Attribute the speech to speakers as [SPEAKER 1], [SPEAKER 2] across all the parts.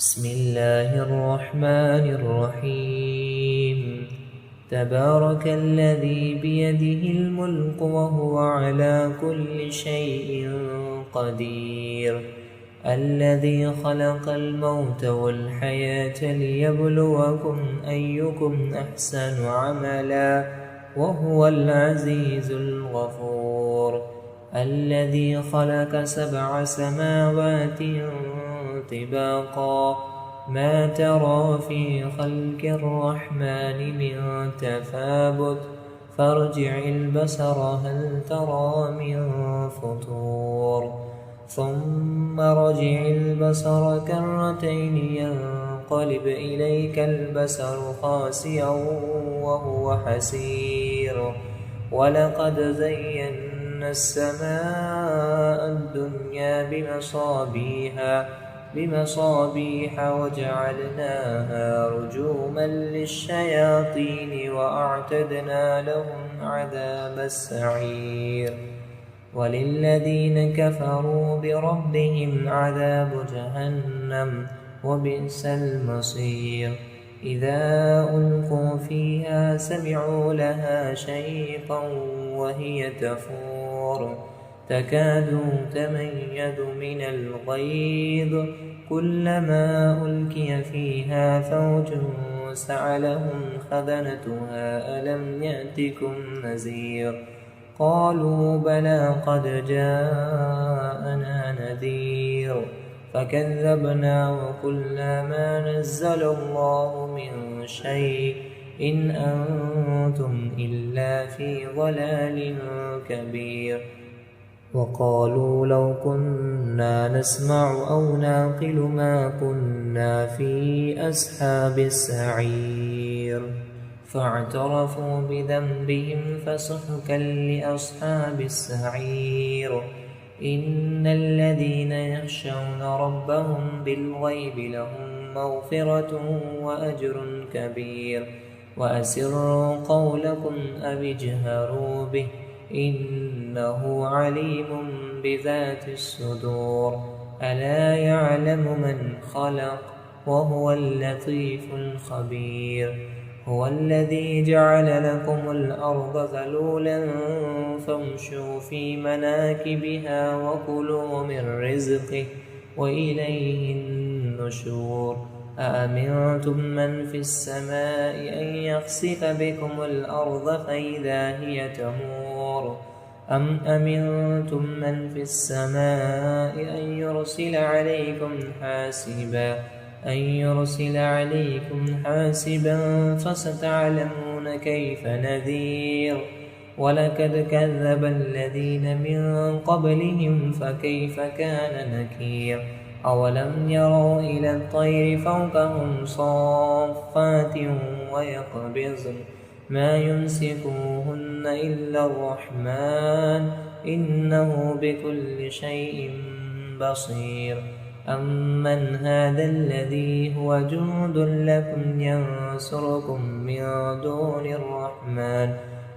[SPEAKER 1] بسم الله الرحمن الرحيم. تبارك الذي بيده الملك وهو على كل شيء قدير، الذي خلق الموت والحياة ليبلوكم أيكم أحسن عملا وهو العزيز الغفور، الذي خلق 7 سماوات طباقا، ما ترى في خلق الرحمن من تفاوت، فارجع البصر هل ترى من فطور، ثم رجع البصر كرتين ينقلب إليك البصر خاسئا وهو حسير، ولقد زينا السماء الدنيا بمصابيح وجعلناها رجوما للشياطين وأعتدنا لهم عذاب السعير، وللذين كفروا بربهم عذاب جهنم وبئس المصير. إذا ألقوا فيها سمعوا لها شهيقا وهي تفور، تكاد تميز من الغيظ، كلما ألقي فيها فوج سألهم خزنتها ألم يأتكم نذير، قالوا بلى قد جاءنا نذير، فكذبنا وقلنا ما نزل الله من شيء إن أنتم إلا في ضلال كبير. وقالوا لو كنا نسمع أو نعقل ما كنا في أصحاب السعير، فاعترفوا بذنبهم فسحقا لأصحاب السعير. إن الذين يخشون ربهم بالغيب لهم مغفرة وأجر كبير. وأسروا قولكم أو اجهروا به إنه عليم بذات الصدور، ألا يعلم من خلق وهو اللطيف الخبير. هو الذي جعل لكم الأرض ذلولا فامشوا في مناكبها وكلوا من رزقه وإليه النشور. أأمنتم من في السماء أن يخسف بكم الأرض فإذا هي تمور، أم أمنتم من في السماء أن يرسل عليكم حاسبا فستعلمون كيف نذير. ولقد كذب الذين من قبلهم فكيف كان نكير. أولم يروا إلى الطير فوقهم صافات ويقبضن ما يمسكوهن إلا الرحمن إنه بكل شيء بصير. أمن هذا الذي هو جند لكم ينصركم من دون الرحمن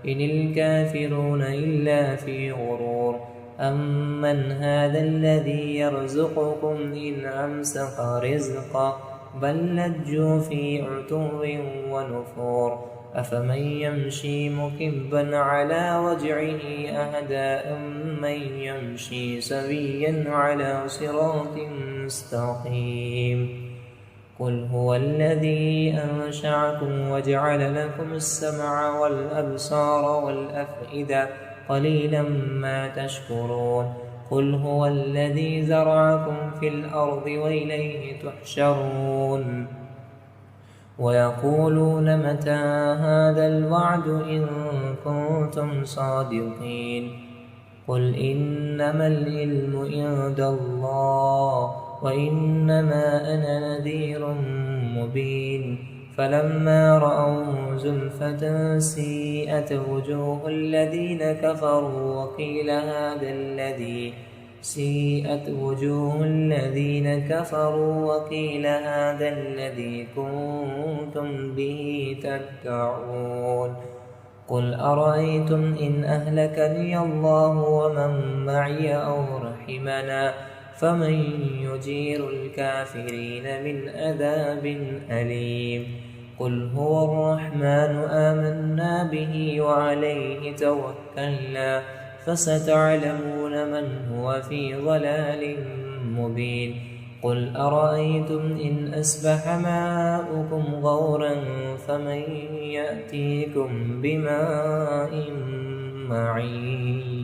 [SPEAKER 1] إن الكافرون إلا في غرور. أمن هذا الذي يرزقكم إن أمسك رزقا بل لجوا في عتو ونفور. أفمن يمشي مكبا على وجهه أهدى أمن يمشي سويا على صراط مستقيم. قل هو الذي أنشأكم وجعل لكم السمع والأبصار والأفئدة قليلا ما تشكرون. قل هو الذي زرعكم في الأرض وإليه تحشرون. ويقولون متى هذا الوعد إن كنتم صادقين. قل إنما العلم عند الله وإنما أنا نذير مبين. فلما رأوا زلفة سيئت وجوه الذين كفروا وقيل هذا الذي كنتم به تدعون. قل أرأيتم إن أهلكني الله ومن معي أو رحمنا فمن يجير الكافرين من عذاب أليم قل هو الرحمن آمنا به وعليه توكلنا فستعلمون من هو في ضلال مبين قل أرأيتم إن أصبح ماؤكم غورا فمن يأتيكم بماء معين